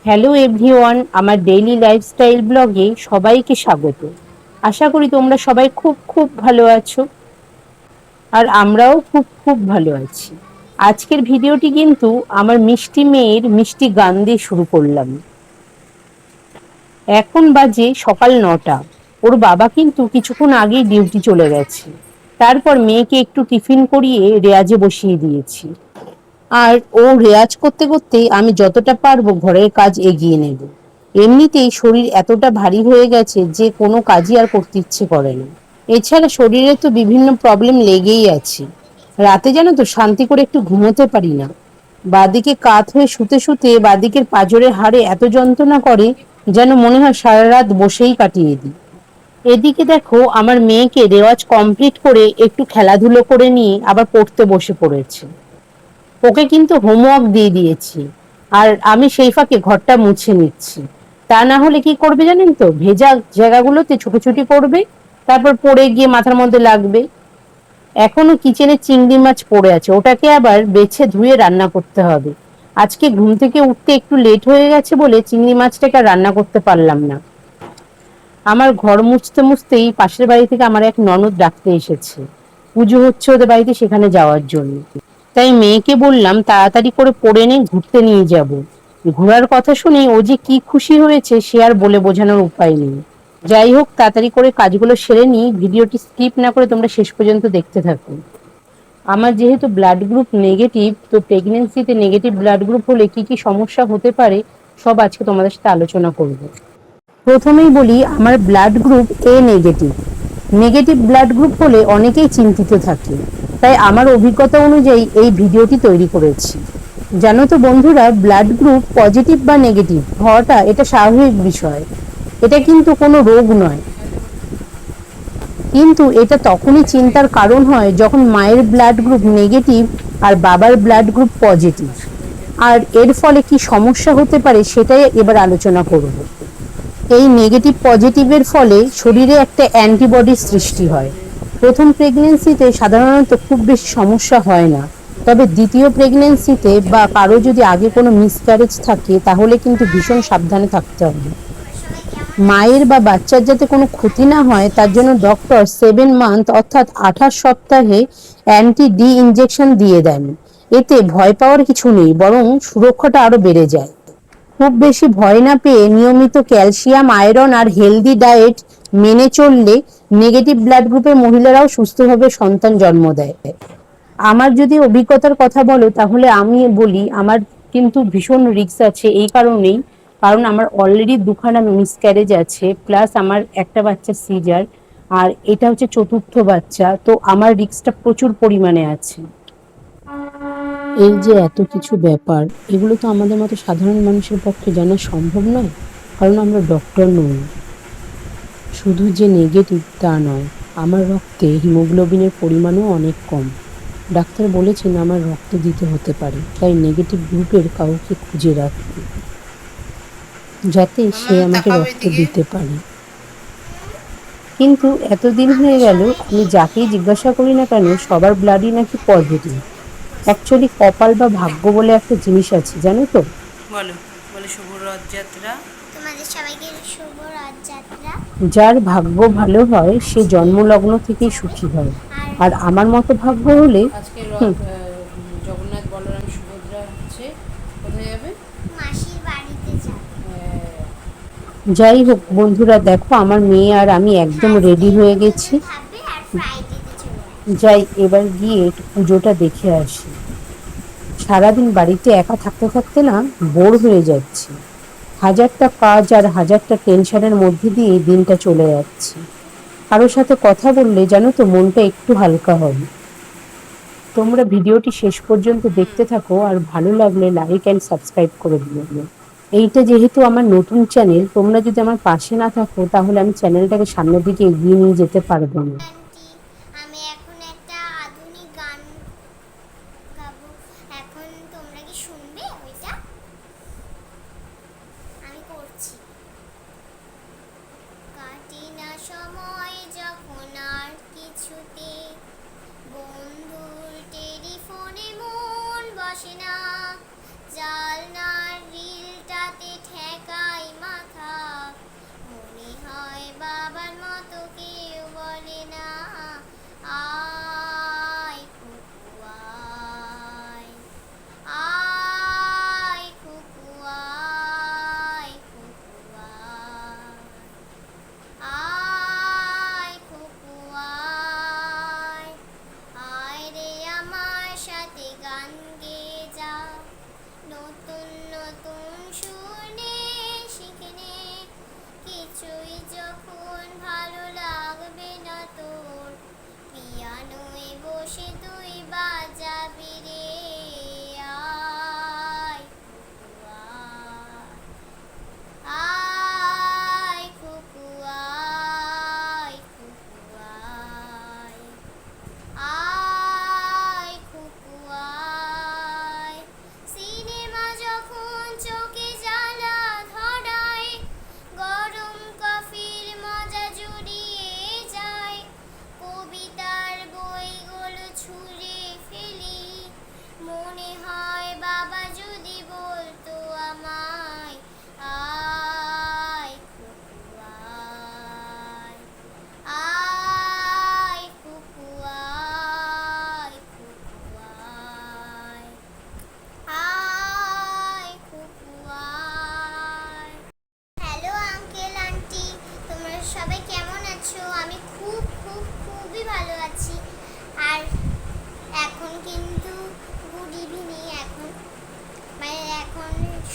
Hello everyone, আমার daily lifestyle ব্লগে সবাইকে স্বাগত। আশা করি তোমরা সবাই খুব খুব ভালো আছো, আর আমরাও খুব খুব ভালো আছি। আজকের ভিডিওটি কিন্তু আমার মিষ্টি মেয়ের মিষ্টি গান দিয়ে শুরু করলাম। এখন বাজে সকাল 9টা। ওর বাবা কিন্তু কিছুক্ষণ আগেই ডিউটি চলে গেছে। তারপর মেয়েকে একটু টিফিন করিয়ে রেয়াজে বসিয়ে দিয়েছি। আর ও রেয়াজ করতে করতে আমি যতটা পারবো ঘরের কাজ এগিয়ে নেব। এমনিতেই শরীর এতটা ভারী হয়ে গেছে যে কোনো কাজই আর করতে ইচ্ছে করে না। এছাড়া শরীরে তো বিভিন্ন প্রবলেম লেগেই আছে। রাতে জানো তো শান্তি করে একটু ঘুমোতে পারি না। বাঁদিকে কাত হয়ে শুতে শুতে বাঁদিকের পাঁজরের হাড়ে এত যন্ত্রণা করে যেন মনে হয় সারা রাত বসেই কাটিয়ে দিই। এদিকে দেখো আমার মেয়েকে রেওয়াজ কমপ্লিট করে একটু খেলাধুলো করে নিয়ে আবার পড়তে বসে পড়েছে। ওকে কিন্তু হোমওয়ার্ক দিয়ে দিয়েছি, আর আমি সেই ফাঁকে ঘরটা মুছে নিচ্ছি। তা না হলে কি করবে জানেন তো, ভেজা জায়গাগুলোতে ছুটোছুটি করবে, তারপর পড়ে গিয়ে মাথার মধ্যে লাগবে। এখনো কিচেনে চিংড়ি মাছ পড়ে আছে, ওটাকে আবার বেছে ধুয়ে রান্না করতে হবে। আজকে ঘুম থেকে উঠতে একটু লেট হয়ে গেছে বলে চিংড়ি মাছটাকে আর রান্না করতে পারলাম না। আমার ঘর মুছতে মুছতেই পাশের বাড়ি থেকে আমার এক ননদ ডাকতে এসেছে। পুজো হচ্ছে ওদের বাড়িতে, সেখানে যাওয়ার জন্য। তাই মেয়েকে বললাম তাড়াতাড়ি করে পড়ে নে, ঘুরতে নিয়ে যাব। ঘোরার কথা শুনে ও যে কি খুশি হয়েছে সে আর বলে বোঝানোর উপায় নেই। যাই হোক, তাড়াতাড়ি করে কাজগুলো সেরে নিই। ভিডিওটি স্কিপ না করে তোমরা শেষ পর্যন্ত দেখতে থাকো। আমার যেহেতু ব্লাড গ্রুপ নেগেটিভ, তো প্রেগনেন্সিতে নেগেটিভ ব্লাড গ্রুপ হলে কি কি সমস্যা হতে পারে সব আজকে তোমাদের সাথে আলোচনা করব। প্রথমেই বলি, আমার ব্লাড গ্রুপ এ নেগেটিভ। নেগেটিভ ব্লাড গ্রুপ হলে অনেকেই চিন্তিত থাকে, তাই আমার অভিজ্ঞতা অনুযায়ী এই ভিডিওটি তৈরি করেছি। জানো তো বন্ধুরা, ব্লাড গ্রুপ পজিটিভ বা নেগেটিভ হওয়াটা এটা স্বাভাবিক বিষয়। এটা কিন্তু কোনো রোগ নয়, কিন্তু এটা তখনই চিন্তার কারণ হয় যখন মায়ের ব্লাড গ্রুপ নেগেটিভ আর বাবার ব্লাড গ্রুপ পজিটিভ। আর এর ফলে কি সমস্যা হতে পারে সেটাই এবার আলোচনা করব। এই নেগেটিভ পজিটিভের ফলে শরীরে একটা অ্যান্টিবডির সৃষ্টি হয়। প্রথম প্রেগনেন্সিতে সাধারণত খুব বেশি সমস্যা হয় না, তবে দ্বিতীয় প্রেগনেন্সিতে বা কারো যদি আগে কোনো মিসক্যারেজ থাকে তাহলে কিন্তু ভীষণ সাবধানে থাকতে হবে। মায়ের বা বাচ্চার যাতে কোনো ক্ষতি না হয় তার জন্য ডক্টর 7 মান্থ অর্থাৎ 28 সপ্তাহে অ্যান্টি ডি ইনজেকশন দিয়ে দেন। এতে ভয় পাওয়ার কিছু নেই, বরং সুরক্ষাটা আরো বেড়ে যায়। খুব বেশি ভয় না পেয়ে নিয়মিত ক্যালসিয়াম, আয়রন আর হেলদি ডায়েট মেনে চললে নেগেটিভ ব্লাড গ্রুপের মহিলারাও সুস্থভাবে সন্তান জন্ম দেয়। আমার যদি অভিজ্ঞতার কথা বলো তাহলে আমি বলি, আমার কিন্তু ভীষণ রিস্ক আছে। এই কারণেই, কারণ আমার অলরেডি দুখানা মিসক্যারেজ আছে, প্লাস আমার একটা বাচ্চা সিজার, আর এটা হচ্ছে চতুর্থ বাচ্চা। তো আমার রিস্কটা প্রচুর পরিমাণে আছে। এই যে এত কিছু ব্যাপার, এগুলো তো আমাদের মতো সাধারণ মানুষের পক্ষে জানা সম্ভব নয়, কারণ আমরা ডক্টর নই। শুধু যে নেগেটিভ তা নয়, আমার রক্তে হিমোগ্লোবিনের পরিমাণও অনেক কম। ডাক্তার বলেছেন আমার রক্ত দিতে হতে পারে, তাই নেগেটিভ গ্রুপের কাউকে খুঁজে রাখতে, যাতে সে আমাকে রক্ত দিতে পারে। কিন্তু এতদিন হয়ে গেল আমি যাকেই জিজ্ঞাসা করি না কেন সবার ব্লাডই নাকি পজিটিভ। অ্যাকচুয়ালি কপাল বা ভাগ্য বলে একটা জিনিস আছে, জানো তো? বলো বলো, শুভ রথযাত্রা। তোমাদের সবাইকে শুভ রথযাত্রা। যার ভাগ্য ভালো হয় সে জন্মলগ্ন থেকেই সুখী হয়, আর আমার মতো ভাগ্য হলে আজকে হুম, রথ জগন্নাথ বলরাম সুভদ্রা হচ্ছে, কোথায় যাবে? মাসির বাড়িতে যাবে। যাই হোক বন্ধুরা, দেখো আমার মেয়ে আর আমি একদম রেডি থার্সডে হয়ে পুজোতে গেছি। থাকবে আর ফ্রাইডেতে চলে আসবে। যাই এবার গিয়ে একটু পুজোটা দেখে আসি। সারাদিন বাড়িতে একা থাকতে থাকতে না বোর হয়ে যাচ্ছি। হাজারটা কাজ আর হাজারটা টেনশনের মধ্যে দিয়ে দিনটা চলে যাচ্ছে। কারোর সাথে কথা বললে জানো তো মনটা একটু হালকা হবে। তোমরা ভিডিওটি শেষ পর্যন্ত দেখতে থাকো, আর ভালো লাগলে লাইক অ্যান্ড সাবস্ক্রাইব করে দিও। এইটা যেহেতু আমার নতুন চ্যানেল, তোমরা যদি আমার পাশে না থাকো তাহলে আমি চ্যানেলটাকে সামনের দিকে এগিয়ে নিয়ে যেতে পারবো না। আন্টি, আমি এখন একটা আধুনিক গান গাবো। এখন তোমরা কি শুনবে ওইটা? আমি করছি। কাটি না সময় যখন আর কিছুতে, বন্ধুর টেলিফোনে মন বসে না, জালনার রিলটাতে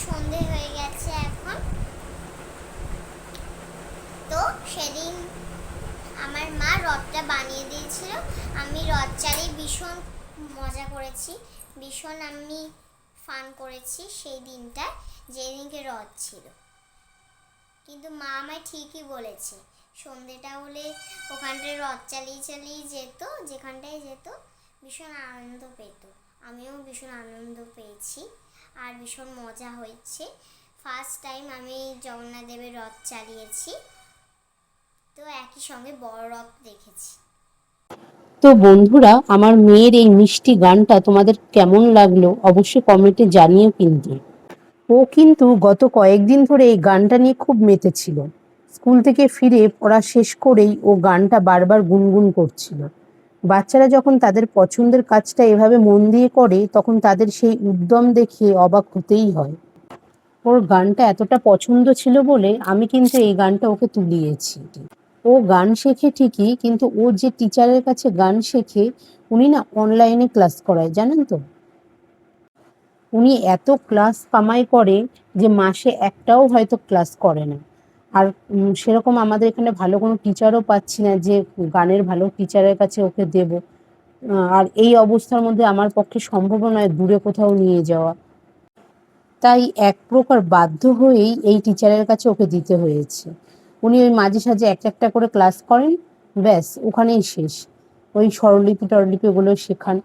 সন্ধে হয়ে গেছে এখন। তো সেদিন আমার মা রথটা বানিয়ে দিয়েছিল, আমি রথ চালিয়ে ভীষণ মজা করেছি, ভীষণ আমি ফান করেছি সেই দিনটা, যেদিনকে রথ ছিল। কিন্তু মা আমায় ঠিকই বলেছে, সন্ধেটা হলে ওখানটায় রথ চালিয়ে চালিয়ে যেত, যেখানটায় যেত ভীষণ আনন্দ পেত। আমিও ভীষণ আনন্দ পেয়েছি আর ভীষণ মজা হয়েছে। ফার্স্ট টাইম আমি জগন্নাথ দেবের রথ চালিয়েছি, তো একই সঙ্গে বড় রথ দেখেছি। তো বন্ধুরা, আমার মেয়ের এই মিষ্টি গানটা তোমাদের কেমন লাগলো অবশ্যই কমেন্টে জানিও কিন্তু। ও কিন্তু গত কয়েকদিন ধরে এই গানটা নিয়ে খুব মেতেছিল। স্কুল থেকে ফিরে পড়া শেষ করেই ও গানটা বারবার গুনগুন করছিল। বাচ্চারা যখন তাদের পছন্দের কাজটা এভাবে মন দিয়ে করে তখন তাদের সেই উদ্যম দেখে অবাক হতেই হয়। ওর গানটা এতটা পছন্দ ছিল বলে আমি কিন্তু এই গানটা ওকে তুলিয়েছি। ও গান শেখে ঠিকই, কিন্তু ও যে টিচারের কাছে গান শেখে উনি না অনলাইনে ক্লাস করায়, জানেন তো। উনি এত ক্লাস কামাই করে যে মাসে একটাও হয়তো ক্লাস করে না। আর সেরকম আমাদের এখানে ভালো কোনো টিচারও পাচ্ছি না যে গানের ভালো টিচারের কাছে ওকে দেব। আর এই অবস্থার মধ্যে আমার পক্ষে সম্ভব নয় দূরে কোথাও নিয়ে যাওয়া। তাই এক প্রকার বাধ্য হয়েই এই টিচারের কাছে ওকে দিতে হয়েছে। উনি ওই মাঝে সাঝে একটা একটা করে ক্লাস করেন, ব্যাস ওখানেই শেষ। ওই স্বরলিপি টরলিপি ওগুলো শেখান।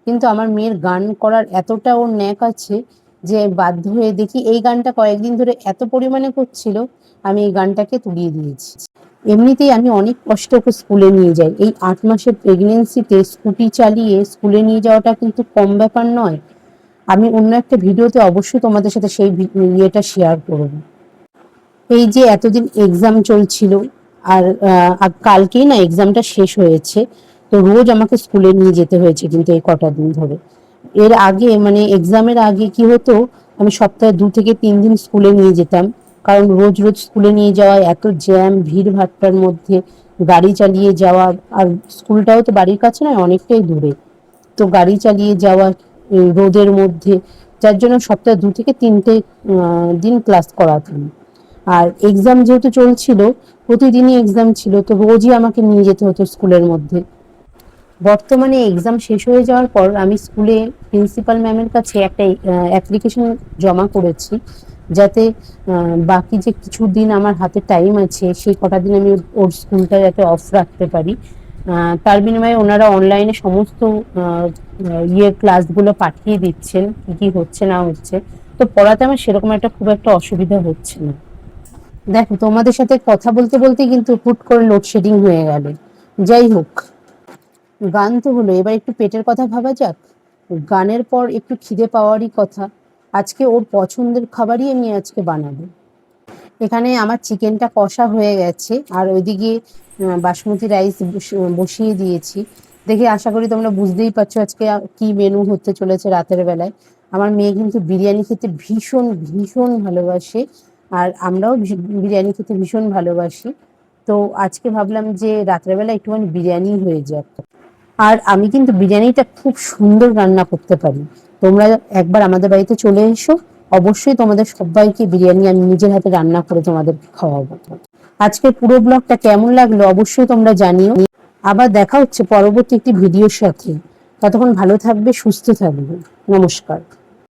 কিন্তু আমার মেয়ের গান করার এতটা ওর ন্যাক আছে যে বাধ্য হয়ে দেখি এই গানটা কয়েকদিন ধরে এত পরিমাণে করছিল, আমি এই গানটাকে তুলিয়ে দিয়েছি। এমনিতেই আমি অনেক কষ্ট ওকে স্কুলে নিয়ে যাই। এই 8 মাসের প্রেগনেন্সিতে স্কুটি চালিয়ে স্কুলে নিয়ে যাওয়াটা কিন্তু কম ব্যাপার নয়। আমি অন্য একটা ভিডিওতে অবশ্যই তোমাদের সাথে সেই ইয়েটা শেয়ার করব। এই যে এতদিন এক্সাম চলছিল আর কালকেই না এক্সামটা শেষ হয়েছে, তো রোজ আমাকে স্কুলে নিয়ে যেতে হয়েছে কিন্তু এই কটা দিন ধরে। এর আগে মানে এক্সামের আগে কি হতো, আমি সপ্তাহে 2 থেকে 3 দিন স্কুলে নিয়ে যেতাম, কারণ রোজ রোজ স্কুলে নিয়ে যাওয়া, এত জ্যাম ভিড় ভাট্টার মধ্যে গাড়ি চালিয়ে যাওয়া, আর স্কুলটাও তো বাড়ির কাছে নয়, অনেকটাই দূরে। তো গাড়ি চালিয়ে যাওয়া রোদের মধ্যে, যার জন্য সপ্তাহে 2 থেকে 3টে দিন ক্লাস করাতাম। আর এক্সাম যেহেতু চলছিল, প্রতিদিনই এক্সাম ছিল, তো রোজই আমাকে নিয়ে যেতে হতো স্কুলের মধ্যে। বর্তমানে এক্সাম শেষ হয়ে যাওয়ার পর আমি স্কুলে প্রিন্সিপাল ম্যামের কাছে একটা অ্যাপ্লিকেশন জমা করেছি, যাতে বাকি যে কিছু দিন আমার হাতে টাইম আছে সেই কটা দিন আমি ওর স্কুলটা যাতে অফ রাখতে পারি। তার বিনিময়ে ওনারা অনলাইনে সমস্ত ক্লাসগুলো পাঠিয়ে দিচ্ছেন, কি কি হচ্ছে না হচ্ছে। তো পড়াতে আমার সেরকম একটা খুব একটা অসুবিধা হচ্ছে না। দেখো, তোমাদের সাথে কথা বলতে বলতে কিন্তু হুট করে লোডশেডিং হয়ে গেল। যাই হোক, গান তো হলো, এবার একটু পেটের কথা ভাবা যাক। গানের পর একটু খিদে পাওয়ারই কথা। আজকে ওর পছন্দের খাবারই আমি আজকে বানাবো। এখানে আমার চিকেনটা কষা হয়ে গেছে আর ওইদিকে বাসমতি রাইস বসিয়ে দিয়েছি। দেখে আশা করি তোমরা বুঝতেই পারছো আজকে কি মেনু হতে চলেছে রাতের বেলায়। আমার মেয়ে কিন্তু বিরিয়ানি খেতে ভীষণ ভীষণ ভালোবাসে, আর আমরাও বিরিয়ানি খেতে ভীষণ ভালোবাসি। তো আজকে ভাবলাম যে রাত্রেবেলা একটুখানি বিরিয়ানি হয়ে যাক। আর আমি কিন্তু বিরিয়ানিটা খুব সুন্দর রান্না করতে পারি। তোমরা একবার আমাদের বাড়িতে চলে এসো, অবশ্যই তোমাদের সবাইকে বিরিয়ানি আমি নিজের হাতে রান্না করে তোমাদের খাওয়াবো। আজকের পুরো ব্লগটা কেমন লাগলো অবশ্যই তোমরা জানিও। আবার দেখা হচ্ছে পরবর্তী একটি ভিডিওর সাথে। ততক্ষণ ভালো থাকবে, সুস্থ থাকবে। নমস্কার।